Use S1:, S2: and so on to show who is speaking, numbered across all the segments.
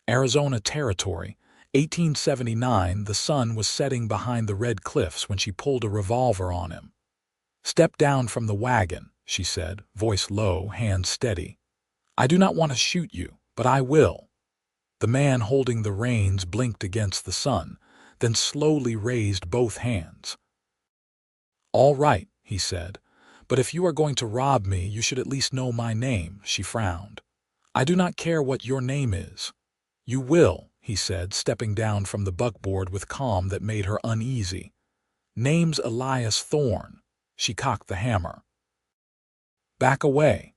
S1: Arizona Territory, 1879. The sun was setting behind the red cliffs when she pulled a revolver on him. "Step down from the wagon," she said, voice low, hands steady. "I do not want to shoot you, but I will." The man holding the reins blinked against the sun, then slowly raised both hands. "All right," he said, "but if you are going to rob me, you should at least know my name." She frowned. "I do not care what your name is." "You will," he said, stepping down from the buckboard with calm that made her uneasy. "Name's Elias Thorne." She cocked the hammer. "Back away."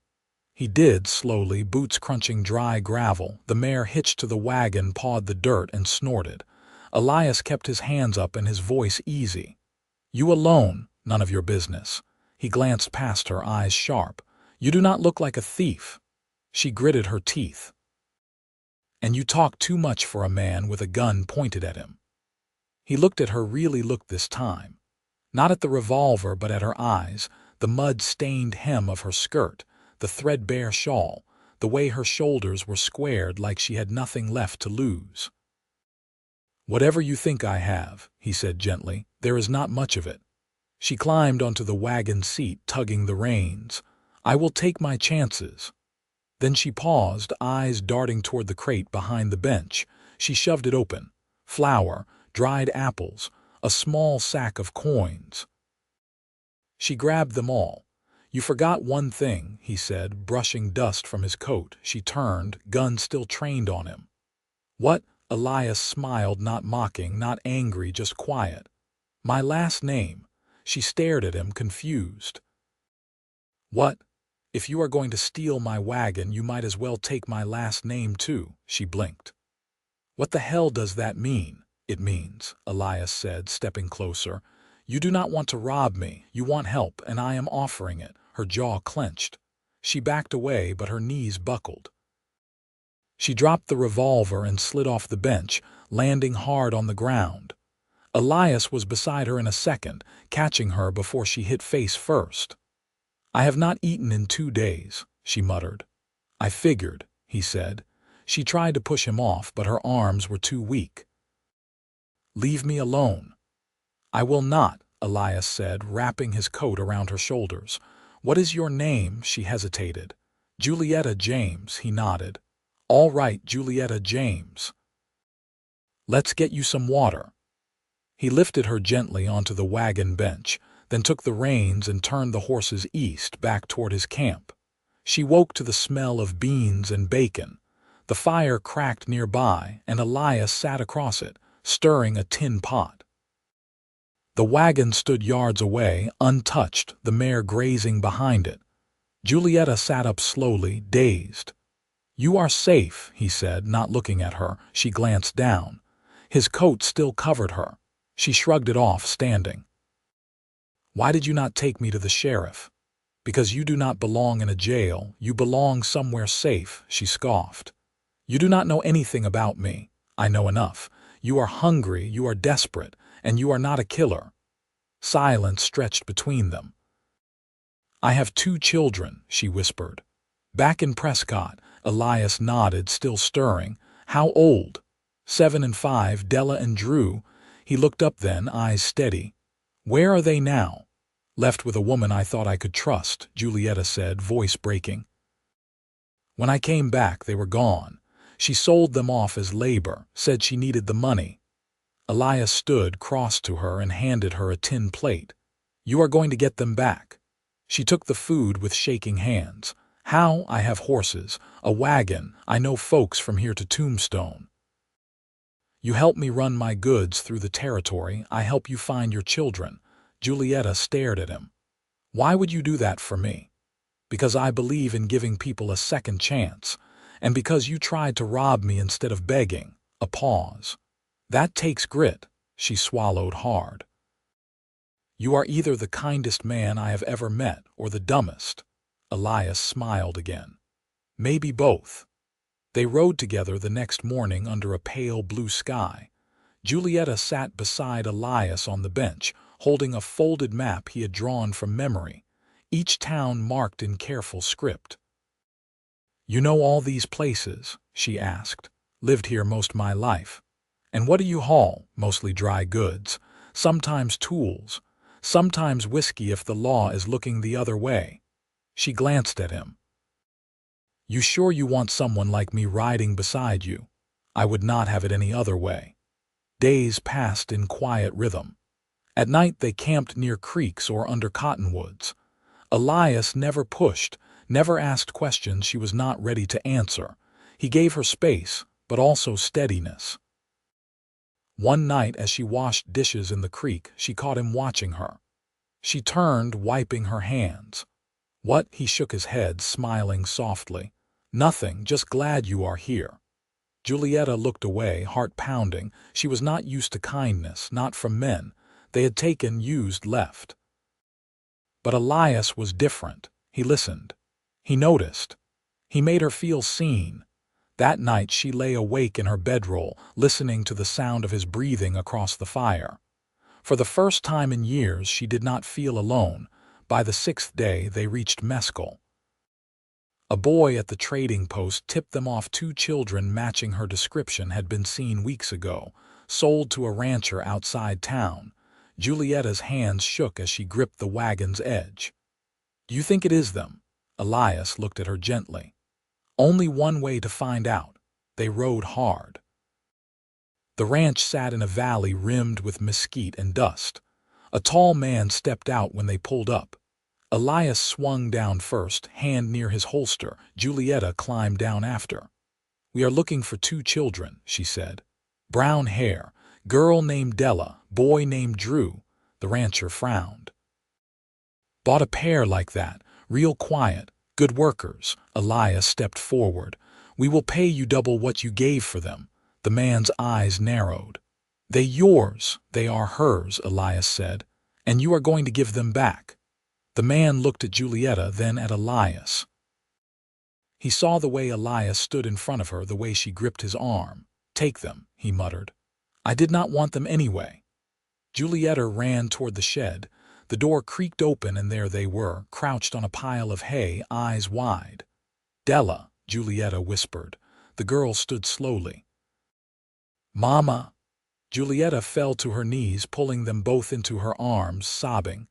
S1: He did, slowly, boots crunching dry gravel. The mare hitched to the wagon, pawed the dirt, and snorted. Elias kept his hands up and his voice easy. "You alone, none of your business." He glanced past her, eyes sharp. "You do not look like a thief." She gritted her teeth. "And you talk too much for a man with a gun pointed at him." He looked at her, really looked this time. Not at the revolver, but at her eyes, the mud-stained hem of her skirt, the threadbare shawl, the way her shoulders were squared like she had nothing left to lose. "Whatever you think I have," he said gently, "there is not much of it." She climbed onto the wagon seat, tugging the reins. "I will take my chances." Then she paused, eyes darting toward the crate behind the bench. She shoved it open. Flour, dried apples, a small sack of coins. She grabbed them all. "You forgot one thing," he said, brushing dust from his coat. She turned, gun still trained on him. "What?" Elias smiled, not mocking, not angry, just quiet. "My last name." She stared at him, confused. "What? If you are going to steal my wagon, you might as well take my last name too." She blinked. "What the hell does that mean?" "It means," Elias said, stepping closer, "you do not want to rob me. You want help, and I am offering it." Her jaw clenched. She backed away, but her knees buckled. She dropped the revolver and slid off the bench, landing hard on the ground. Elias was beside her in a second, catching her before she hit face first. "I have not eaten in 2 days," she muttered. "I figured," he said. She tried to push him off, but her arms were too weak. "Leave me alone." "I will not," Elias said, wrapping his coat around her shoulders. "What is your name?" She hesitated. "Julietta James," he nodded. "All right, Julietta James. Let's get you some water." He lifted her gently onto the wagon bench, then took the reins and turned the horses east, back toward his camp. She woke to the smell of beans and bacon. The fire cracked nearby, and Elias sat across it, stirring a tin pot. The wagon stood yards away, untouched, the mare grazing behind it. Julietta sat up slowly, dazed. "You are safe," he said, not looking at her. She glanced down. His coat still covered her. She shrugged it off, standing. "Why did you not take me to the sheriff?" "Because you do not belong in a jail. You belong somewhere safe," she scoffed. "You do not know anything about me." "I know enough. You are hungry, you are desperate, and you are not a killer." Silence stretched between them. "I have 2 children," she whispered. "Back in Prescott." Elias nodded, still stirring. "How old?" 7 and 5, Della and Drew. He looked up then, eyes steady. "Where are they now?" "Left with a woman I thought I could trust," Julietta said, voice breaking. "When I came back, they were gone. She sold them off as labor, said she needed the money." Elias stood, crossed to her, and handed her a tin plate. "You are going to get them back." She took the food with shaking hands. "How? I have horses, a wagon. I know folks from here to Tombstone." "You help me run my goods through the territory. I help you find your children." Julietta stared at him. "Why would you do that for me?" "Because I believe in giving people a second chance, and because you tried to rob me instead of begging." A pause. "That takes grit." She swallowed hard. "You are either the kindest man I have ever met or the dumbest." Elias smiled again. "Maybe both." They rode together the next morning under a pale blue sky. Julietta sat beside Elias on the bench, holding a folded map he had drawn from memory, each town marked in careful script. "You know all these places?" she asked. Lived here most my life. And what do you haul? Mostly dry goods. Sometimes tools. Sometimes whiskey if the law is looking the other way. She glanced at him. You sure you want someone like me riding beside you? I would not have it any other way. Days passed in quiet rhythm. At night they camped near creeks or under cottonwoods. Elias never pushed, never asked questions she was not ready to answer. He gave her space, but also steadiness. One night as she washed dishes in the creek, she caught him watching her. She turned, wiping her hands. What? He shook his head, smiling softly. Nothing, just glad you are here. Julieta looked away, heart pounding. She was not used to kindness, not from men. They had taken, used, left. But Elias was different. He listened. He noticed. He made her feel seen. That night she lay awake in her bedroll, listening to the sound of his breathing across the fire. For the first time in years she did not feel alone. By the 6th day they reached Mescal. A boy at the trading post tipped them off 2 children matching her description had been seen weeks ago, sold to a rancher outside town. Julieta's hands shook as she gripped the wagon's edge. Do you think it is them? Elias looked at her gently. Only one way to find out. They rode hard. The ranch sat in a valley rimmed with mesquite and dust. A tall man stepped out when they pulled up. Elias swung down first, hand near his holster. Julieta climbed down after. We are looking for 2 children, she said. Brown hair, girl named Della, boy named Drew. The rancher frowned. Bought a pair like that, real quiet, good workers. Elias stepped forward. We will pay you double what you gave for them. The man's eyes narrowed. They yours, they are hers, Elias said, and you are going to give them back. The man looked at Julieta, then at Elias. He saw the way Elias stood in front of her, the way she gripped his arm. Take them, he muttered. I did not want them anyway. Julieta ran toward the shed. The door creaked open and there they were, crouched on a pile of hay, eyes wide. Della, Julieta whispered. The girl stood slowly. Mama! Julieta fell to her knees, pulling them both into her arms, sobbing.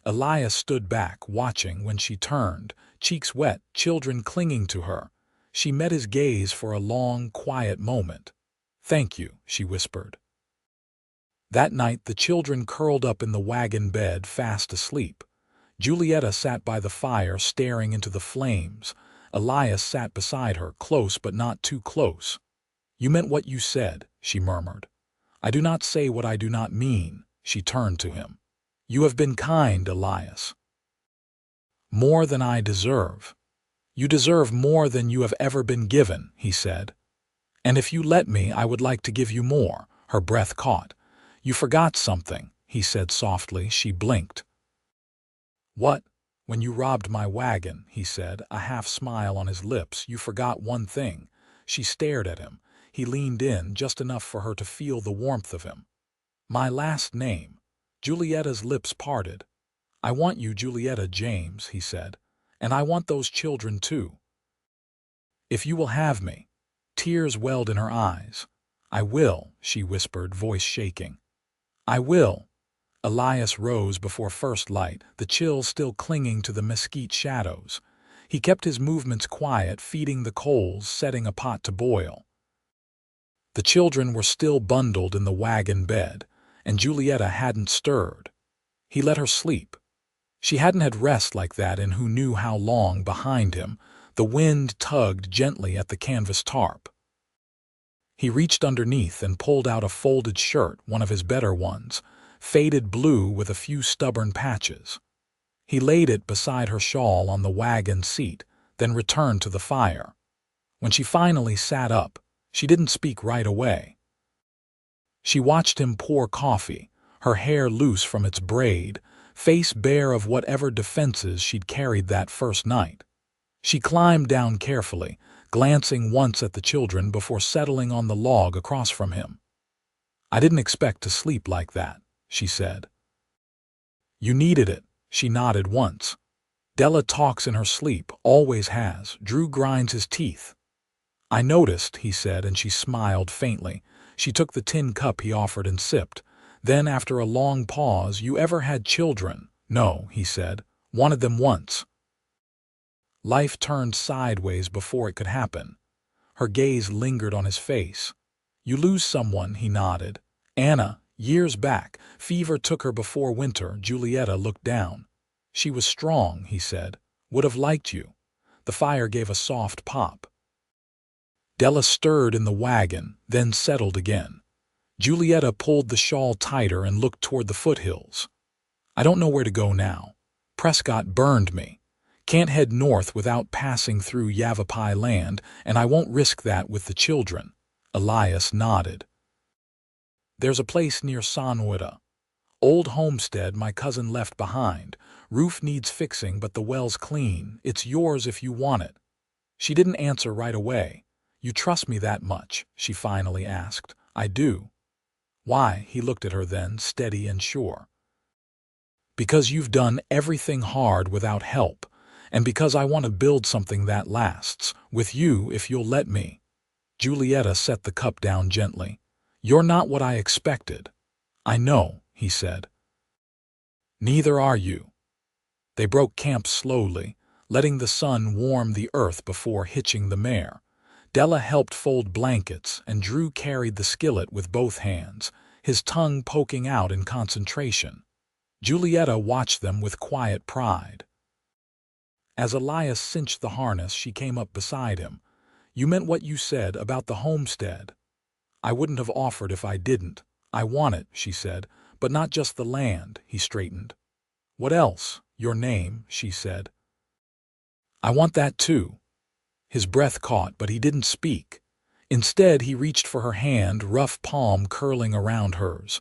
S1: Elias stood back, watching. When she turned, cheeks wet, children clinging to her. She met his gaze for a long, quiet moment. Thank you, she whispered. That night the children curled up in the wagon bed, fast asleep. Julieta sat by the fire, staring into the flames. Elias sat beside her, close but not too close. You meant what you said, she murmured. I do not say what I do not mean. She turned to him. You have been kind, Elias. More than I deserve. You deserve more than you have ever been given, he said. And if you let me, I would like to give you more. Her breath caught. You forgot something, he said softly. She blinked. What? When you robbed my wagon, he said, a half smile on his lips. You forgot one thing. She stared at him. He leaned in, just enough for her to feel the warmth of him. My last name. Julieta's lips parted. I want you, Julieta James, he said. And I want those children too. If you will have me. Tears welled in her eyes. I will, she whispered, voice shaking. I will. Elias rose before first light, the chill still clinging to the mesquite shadows. He kept his movements quiet, feeding the coals, setting a pot to boil. The children were still bundled in the wagon bed, and Julieta hadn't stirred. He let her sleep. She hadn't had rest like that in who knew how long. Behind him, the wind tugged gently at the canvas tarp. He reached underneath and pulled out a folded shirt, one of his better ones, faded blue with a few stubborn patches. He laid it beside her shawl on the wagon seat, then returned to the fire. When she finally sat up, she didn't speak right away. She watched him pour coffee, her hair loose from its braid, face bare of whatever defenses she'd carried that first night. She climbed down carefully, glancing once at the children before settling on the log across from him. I didn't expect to sleep like that, she said. You needed it, she nodded once. Della talks in her sleep, always has. Drew grinds his teeth. I noticed, he said, and she smiled faintly. She took the tin cup he offered and sipped. Then, after a long pause, you ever had children? No, he said. Wanted them once. Life turned sideways before it could happen. Her gaze lingered on his face. You lose someone, he nodded. Anna, years back, fever took her before winter. Julieta looked down. She was strong, he said. Would have liked you. The fire gave a soft pop. Della stirred in the wagon, then settled again. Julieta pulled the shawl tighter and looked toward the foothills. I don't know where to go now. Prescott burned me. Can't head north without passing through Yavapai land, and I won't risk that with the children. Elias nodded. There's a place near Sonwita. Old homestead my cousin left behind. Roof needs fixing, but the well's clean. It's yours if you want it. She didn't answer right away. You trust me that much? She finally asked. I do. Why? He looked at her then, steady and sure. Because you've done everything hard without help, and because I want to build something that lasts, with you if you'll let me. Julieta set the cup down gently. You're not what I expected. I know, he said. Neither are you. They broke camp slowly, letting the sun warm the earth before hitching the mare. Della helped fold blankets, and Drew carried the skillet with both hands, his tongue poking out in concentration. Julieta watched them with quiet pride. As Elias cinched the harness, she came up beside him. You meant what you said about the homestead. I wouldn't have offered if I didn't. I want it, she said, but not just the land, he straightened. What else? Your name, she said. I want that too. His breath caught, but he didn't speak. Instead, he reached for her hand, rough palm curling around hers.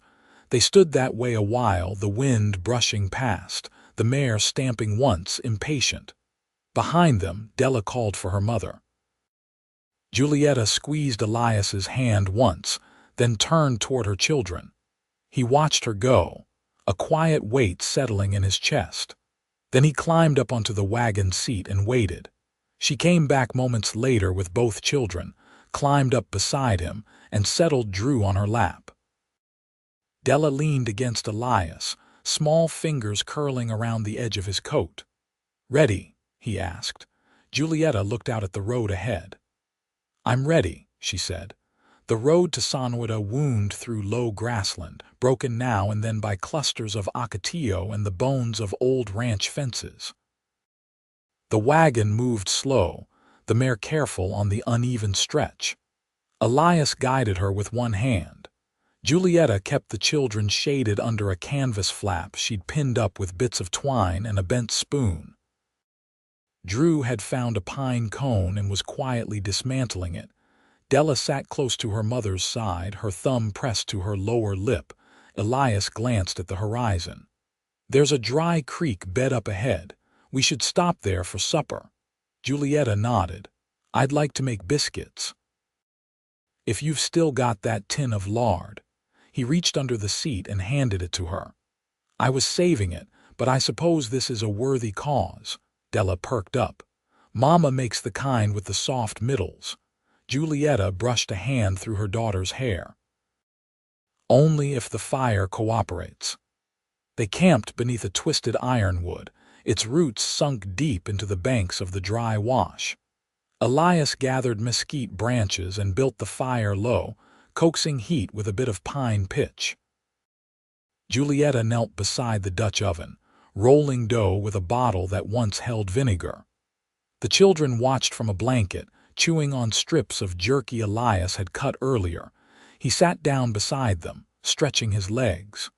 S1: They stood that way a while, the wind brushing past, the mare stamping once, impatient. Behind them, Della called for her mother. Julieta squeezed Elias's hand once, then turned toward her children. He watched her go, a quiet weight settling in his chest. Then he climbed up onto the wagon seat and waited. She came back moments later with both children, climbed up beside him, and settled Drew on her lap. Della leaned against Elias, small fingers curling around the edge of his coat. Ready? He asked. Julieta looked out at the road ahead. I'm ready, she said. The road to Sonwita wound through low grassland, broken now and then by clusters of ocotillo and the bones of old ranch fences. The wagon moved slow, the mare careful on the uneven stretch. Elias guided her with one hand. Julieta kept the children shaded under a canvas flap she'd pinned up with bits of twine and a bent spoon. Drew had found a pine cone and was quietly dismantling it. Della sat close to her mother's side, her thumb pressed to her lower lip. Elias glanced at the horizon. There's a dry creek bed up ahead. We should stop there for supper. Julieta nodded. I'd like to make biscuits. If you've still got that tin of lard. He reached under the seat and handed it to her. I was saving it, but I suppose this is a worthy cause. Della perked up. Mama makes the kind with the soft middles. Julieta brushed a hand through her daughter's hair. Only if the fire cooperates. They camped beneath a twisted ironwood, its roots sunk deep into the banks of the dry wash. Elias gathered mesquite branches and built the fire low, coaxing heat with a bit of pine pitch. Julieta knelt beside the Dutch oven, rolling dough with a bottle that once held vinegar. The children watched from a blanket, chewing on strips of jerky Elias had cut earlier. He sat down beside them, stretching his legs.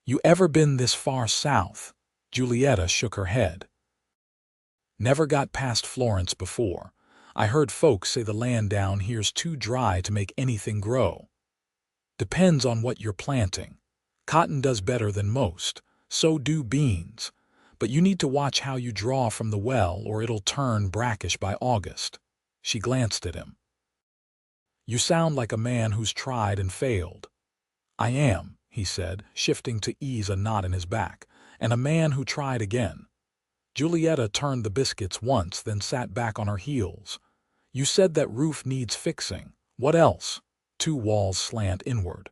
S1: You ever been this far south? Julieta shook her head. Never got past Florence before. I heard folks say the land down here's too dry to make anything grow. Depends on what you're planting. Cotton does better than most, so do beans. But you need to watch how you draw from the well or it'll turn brackish by August. She glanced at him. You sound like a man who's tried and failed. I am, he said, shifting to ease a knot in his back, and a man who tried again. Julieta turned the biscuits once, then sat back on her heels. You said that roof needs fixing. What else? 2 walls slant inward.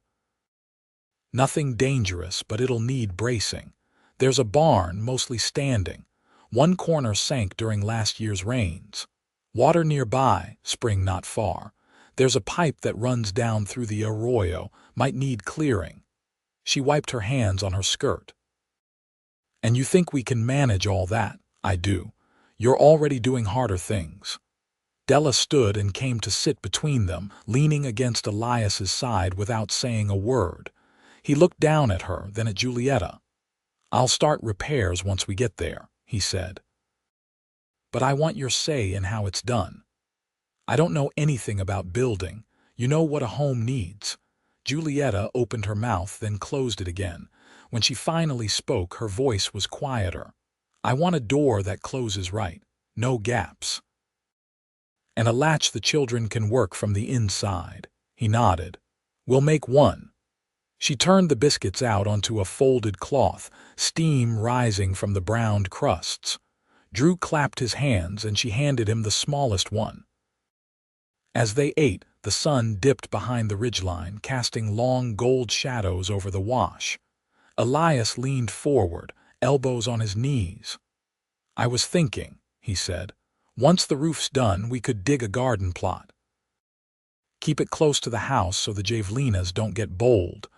S1: Nothing dangerous, but it'll need bracing. There's a barn, mostly standing. One corner sank during last year's rains. Water nearby, spring not far. There's a pipe that runs down through the arroyo, might need clearing. She wiped her hands on her skirt. And you think we can manage all that? I do. You're already doing harder things. Della stood and came to sit between them, leaning against Elias's side without saying a word. He looked down at her, then at Julieta. I'll start repairs once we get there, he said. But I want your say in how it's done. I don't know anything about building. You know what a home needs. Julieta opened her mouth, then closed it again. When she finally spoke, her voice was quieter. I want a door that closes right, no gaps. And a latch the children can work from the inside. He nodded. We'll make one. She turned the biscuits out onto a folded cloth, steam rising from the browned crusts. Drew clapped his hands and she handed him the smallest one. As they ate, the sun dipped behind the ridgeline, casting long gold shadows over the wash. Elias leaned forward, elbows on his knees. I was thinking, he said, once the roof's done, we could dig a garden plot. Keep it close to the house so the javelinas don't get bold.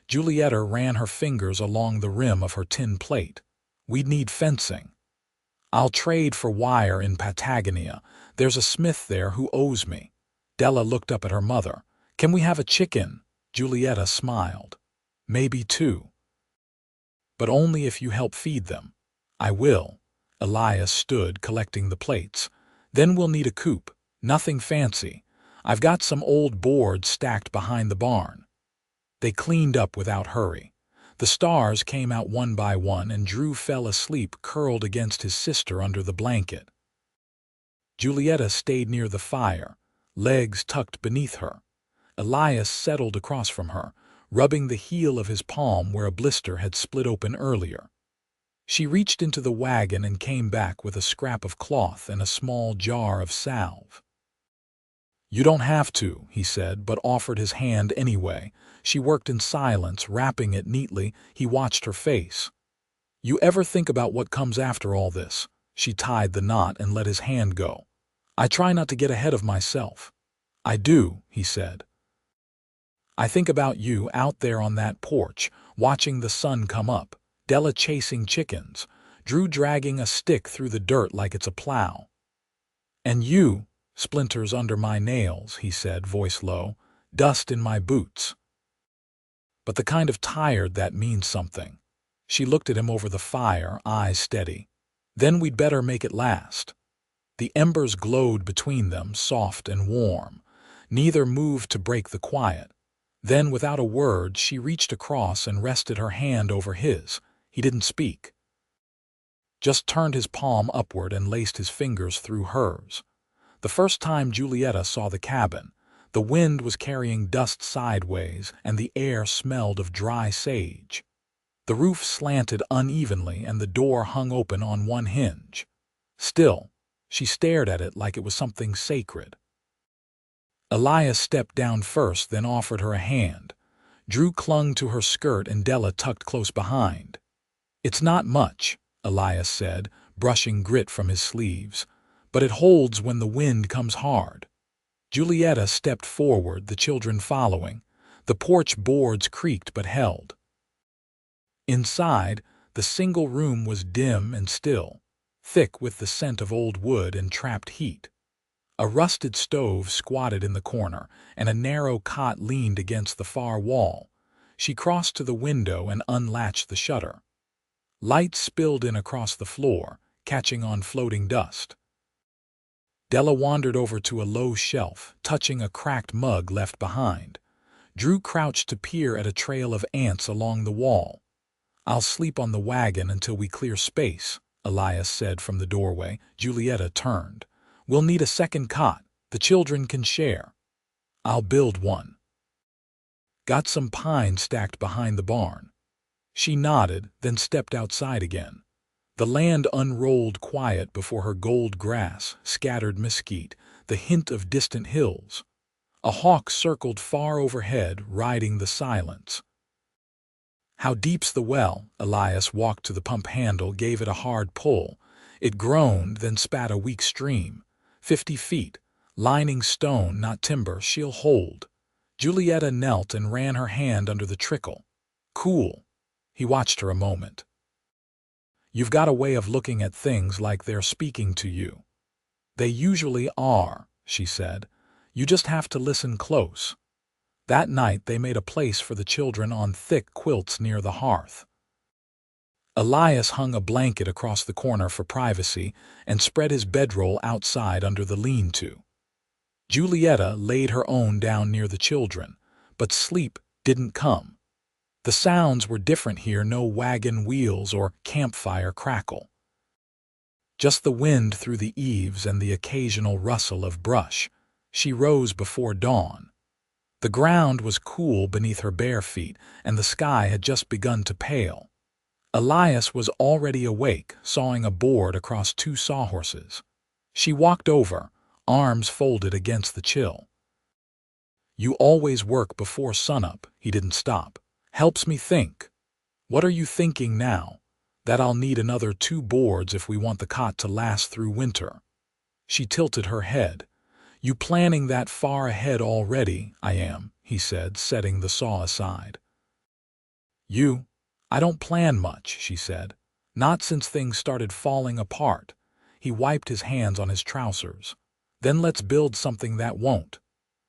S1: Julieta ran her fingers along the rim of her tin plate. We'd need fencing. I'll trade for wire in Patagonia. There's a smith there who owes me. Della looked up at her mother. Can we have a chicken? Julieta smiled. Maybe 2. But only if you help feed them. I will. Elias stood, collecting the plates. Then we'll need a coop. Nothing fancy. I've got some old boards stacked behind the barn. They cleaned up without hurry. The stars came out one by one and Drew fell asleep curled against his sister under the blanket. Julieta stayed near the fire, legs tucked beneath her. Elias settled across from her, rubbing the heel of his palm where a blister had split open earlier. She reached into the wagon and came back with a scrap of cloth and a small jar of salve. You don't have to, he said, but offered his hand anyway. She worked in silence, wrapping it neatly. He watched her face. You ever think about what comes after all this? She tied the knot and let his hand go. I try not to get ahead of myself. I do, he said. I think about you out there on that porch, watching the sun come up, Della chasing chickens, Drew dragging a stick through the dirt like it's a plow. And you, splinters under my nails, he said, voice low, dust in my boots. But the kind of tired that means something. She looked at him over the fire, eyes steady. Then we'd better make it last. The embers glowed between them, soft and warm. Neither moved to break the quiet. Then, without a word, she reached across and rested her hand over his. He didn't speak. Just turned his palm upward and laced his fingers through hers. The first time Julieta saw the cabin, the wind was carrying dust sideways and the air smelled of dry sage. The roof slanted unevenly and the door hung open on one hinge. Still, she stared at it like it was something sacred. Elias stepped down first, then offered her a hand. Drew clung to her skirt and Della tucked close behind. It's not much, Elias said, brushing grit from his sleeves, but it holds when the wind comes hard. Julieta stepped forward, the children following. The porch boards creaked but held. Inside, the single room was dim and still, thick with the scent of old wood and trapped heat. A rusted stove squatted in the corner, and a narrow cot leaned against the far wall. She crossed to the window and unlatched the shutter. Light spilled in across the floor, catching on floating dust. Della wandered over to a low shelf, touching a cracked mug left behind. Drew crouched to peer at a trail of ants along the wall. I'll sleep on the wagon until we clear space, Elias said from the doorway. Julieta turned. We'll need a second cot. The children can share. I'll build one. Got some pine stacked behind the barn. She nodded, then stepped outside again. The land unrolled quiet before her gold grass, scattered mesquite, the hint of distant hills. A hawk circled far overhead, riding the silence. "How deep's the well?" Elias walked to the pump handle, gave it a hard pull. It groaned, then spat a weak stream. 50 feet. Lining stone, not timber. She'll hold. Julietta knelt and ran her hand under the trickle. "Cool." He watched her a moment. "You've got a way of looking at things like they're speaking to you." "They usually are," she said. "You just have to listen close." That night they made a place for the children on thick quilts near the hearth. Elias hung a blanket across the corner for privacy and spread his bedroll outside under the lean-to. Julietta laid her own down near the children, but sleep didn't come. The sounds were different here, no wagon wheels or campfire crackle. Just the wind through the eaves and the occasional rustle of brush. She rose before dawn. The ground was cool beneath her bare feet, and the sky had just begun to pale. Elias was already awake, sawing a board across 2 sawhorses. She walked over, arms folded against the chill. "You always work before sunup," he didn't stop. "Helps me think." "What are you thinking now?" "That I'll need another 2 boards if we want the cot to last through winter." She tilted her head. "You planning that far ahead already?" "I am," he said, setting the saw aside. "You?" "I don't plan much," she said. "Not since things started falling apart." He wiped his hands on his trousers. "Then let's build something that won't."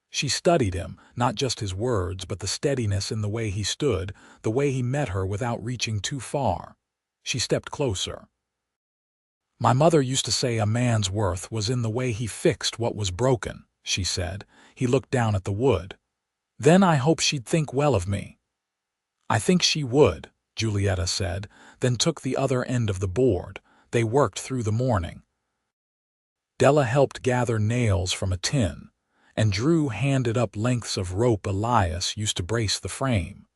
S1: She studied him, not just his words, but the steadiness in the way he stood, the way he met her without reaching too far. She stepped closer. "My mother used to say a man's worth was in the way he fixed what was broken," she said. He looked down at the wood. "Then I hope she'd think well of me." "I think she would," Julietta said, then took the other end of the board. They worked through the morning. Della helped gather nails from a tin, and Drew handed up lengths of rope Elias used to brace the frame.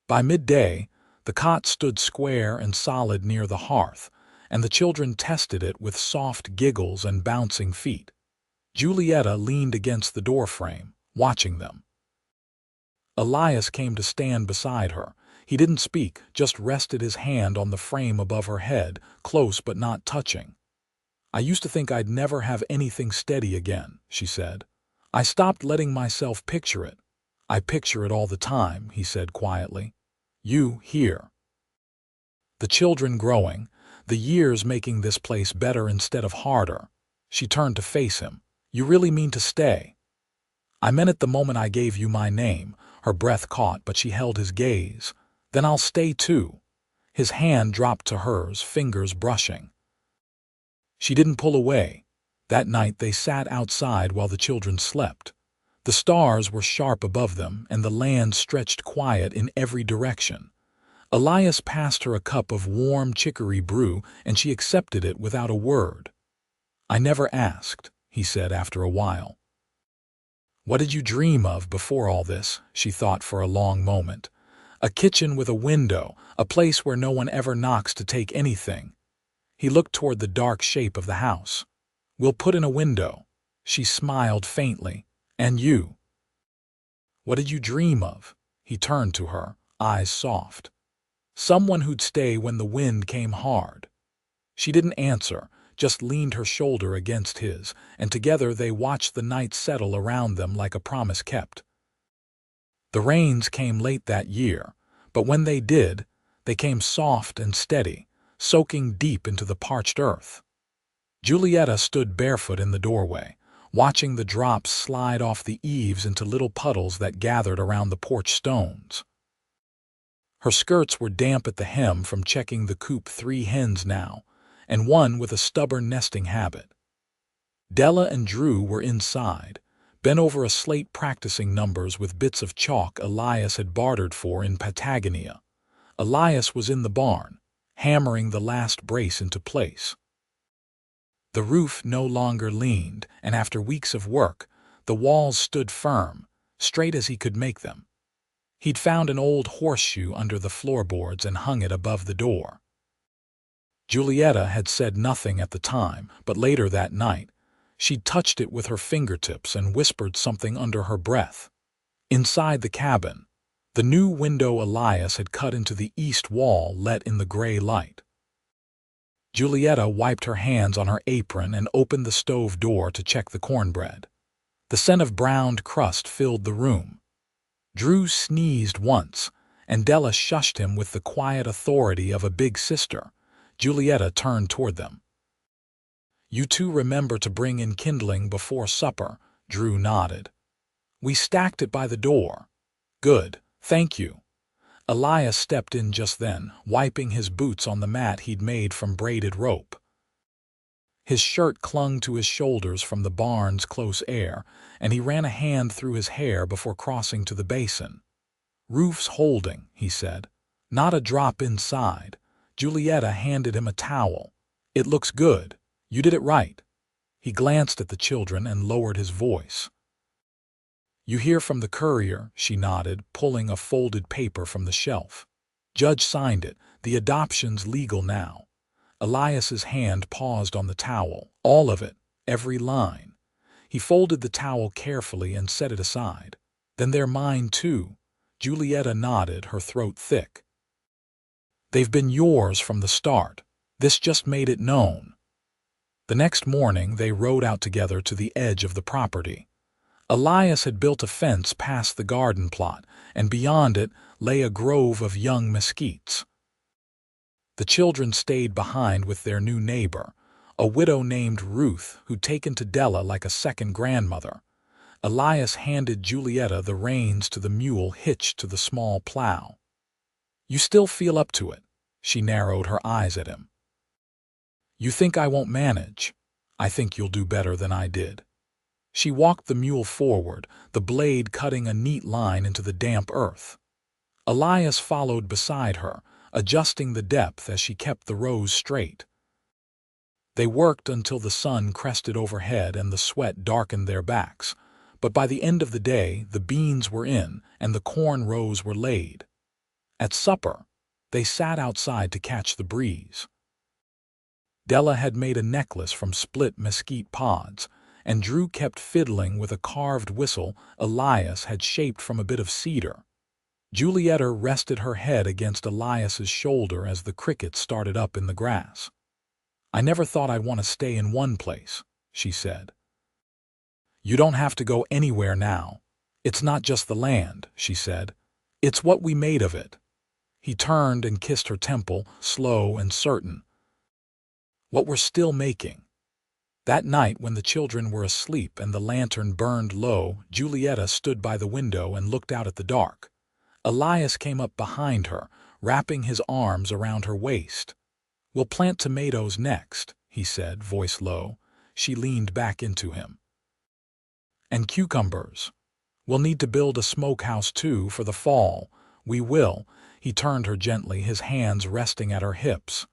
S1: By midday, the cot stood square and solid near the hearth, and the children tested it with soft giggles and bouncing feet. Julietta leaned against the doorframe, watching them. Elias came to stand beside her. He didn't speak, just rested his hand on the frame above her head, close but not touching. "I used to think I'd never have anything steady again," she said. "I stopped letting myself picture it." "I picture it all the time," he said quietly. "You here." The children growing, the years making this place better instead of harder. She turned to face him. "You really mean to stay?" "I meant it the moment I gave you my name." Her breath caught, but she held his gaze. "Then I'll stay too." His hand dropped to hers, fingers brushing. She didn't pull away. That night they sat outside while the children slept. The stars were sharp above them, and the land stretched quiet in every direction. Elias passed her a cup of warm chicory brew, and she accepted it without a word. "I never asked," he said after a while. "What did you dream of before all this?" She thought for a long moment. "A kitchen with a window, a place where no one ever knocks to take anything." He looked toward the dark shape of the house. "We'll put in a window." She smiled faintly. "And you?" "What did you dream of?" He turned to her, eyes soft. "Someone who'd stay when the wind came hard." She didn't answer, just leaned her shoulder against his, and together they watched the night settle around them like a promise kept. The rains came late that year, but when they did, they came soft and steady, soaking deep into the parched earth. Julietta stood barefoot in the doorway, watching the drops slide off the eaves into little puddles that gathered around the porch stones. Her skirts were damp at the hem from checking the coop 3 hens now, and one with a stubborn nesting habit. Della and Drew were inside, bent over a slate practicing numbers with bits of chalk Elias had bartered for in Patagonia. Elias was in the barn, hammering the last brace into place. The roof no longer leaned, and after weeks of work, the walls stood firm, straight as he could make them. He'd found an old horseshoe under the floorboards and hung it above the door. Julietta had said nothing at the time, but later that night, She touched it with her fingertips and whispered something under her breath. Inside the cabin, the new window Elias had cut into the east wall let in the gray light. Julietta wiped her hands on her apron and opened the stove door to check the cornbread. The scent of browned crust filled the room. Drew sneezed once, and Della shushed him with the quiet authority of a big sister. Julietta turned toward them. "You two remember to bring in kindling before supper," Drew nodded. "We stacked it by the door." "Good, thank you." Elias stepped in just then, wiping his boots on the mat he'd made from braided rope. His shirt clung to his shoulders from the barn's close air, and he ran a hand through his hair before crossing to the basin. "Roof's holding," he said. "Not a drop inside." Julietta handed him a towel. "It looks good. You did it right." He glanced at the children and lowered his voice. "You hear from the courier," she nodded, pulling a folded paper from the shelf. "Judge signed it. The adoption's legal now." Elias's hand paused on the towel. "All of it. Every line." He folded the towel carefully and set it aside. "Then they're mine too." Julietta nodded, her throat thick. "They've been yours from the start. This just made it known." The next morning they rode out together to the edge of the property. Elias had built a fence past the garden plot, and beyond it lay a grove of young mesquites. The children stayed behind with their new neighbor, a widow named Ruth who'd taken to Della like a second grandmother. Elias handed Julietta the reins to the mule hitched to the small plow. "You still feel up to it?" She narrowed her eyes at him. "You think I won't manage? I think you'll do better than I did." She walked the mule forward, the blade cutting a neat line into the damp earth. Elias followed beside her, adjusting the depth as she kept the rows straight. They worked until the sun crested overhead and the sweat darkened their backs, but by the end of the day the beans were in and the corn rows were laid. At supper, they sat outside to catch the breeze. Della had made a necklace from split mesquite pods, and Drew kept fiddling with a carved whistle Elias had shaped from a bit of cedar. Julietta rested her head against Elias's shoulder as the crickets started up in the grass. "I never thought I'd want to stay in one place," she said. "You don't have to go anywhere now. It's not just the land," she said. "It's what we made of it." He turned and kissed her temple, slow and certain. "What we're still making." That night, when the children were asleep and the lantern burned low, Julietta stood by the window and looked out at the dark. Elias came up behind her, wrapping his arms around her waist. "We'll plant tomatoes next," he said, voice low. She leaned back into him. "And cucumbers. We'll need to build a smokehouse too for the fall." "We will." He turned her gently, his hands resting at her hips.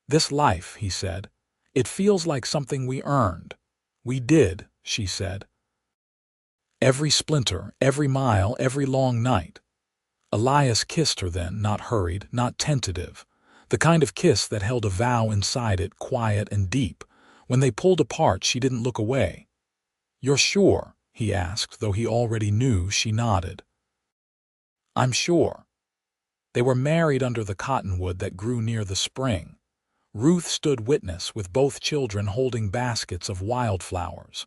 S1: "This life," he said, "it feels like something we earned." "We did," she said. "Every splinter, every mile, every long night." Elias kissed her then, not hurried, not tentative. The kind of kiss that held a vow inside it, quiet and deep. When they pulled apart, she didn't look away. "You're sure?" he asked, though he already knew. She nodded. "I'm sure." They were married under the cottonwood that grew near the spring. Ruth stood witness, with both children holding baskets of wildflowers.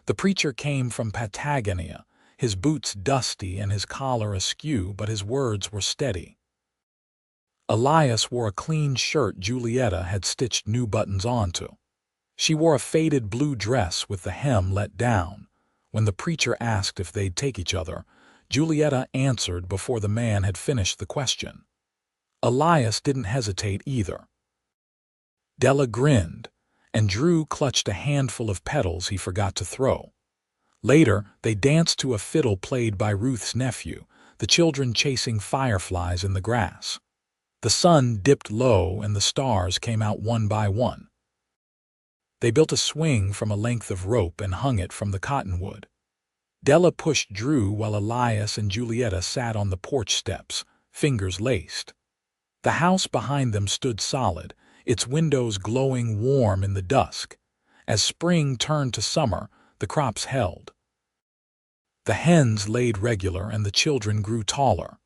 S1: The preacher came from Patagonia, his boots dusty and his collar askew, but his words were steady. Elias wore a clean shirt Julietta had stitched new buttons onto. She wore a faded blue dress with the hem let down. When the preacher asked if they'd take each other, Julietta answered before the man had finished the question. Elias didn't hesitate either. Della grinned, and Drew clutched a handful of petals he forgot to throw. Later, they danced to a fiddle played by Ruth's nephew, the children chasing fireflies in the grass. The sun dipped low and the stars came out one by one. They built a swing from a length of rope and hung it from the cottonwood. Della pushed Drew while Elias and Julietta sat on the porch steps, fingers laced. The house behind them stood solid, its windows glowing warm in the dusk, As spring turned to summer, the crops held. The hens laid regular and the children grew taller.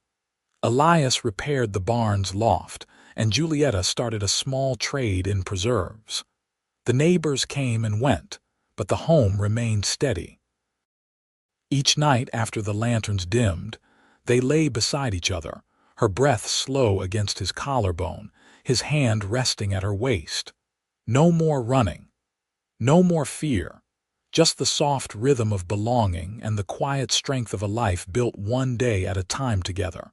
S1: Elias repaired the barn's loft, and Julietta started a small trade in preserves. The neighbors came and went, but the home remained steady. Each night after the lanterns dimmed, they lay beside each other, her breath slow against his collarbone, his hand resting at her waist. No more running, no more fear, just the soft rhythm of belonging and the quiet strength of a life built one day at a time together.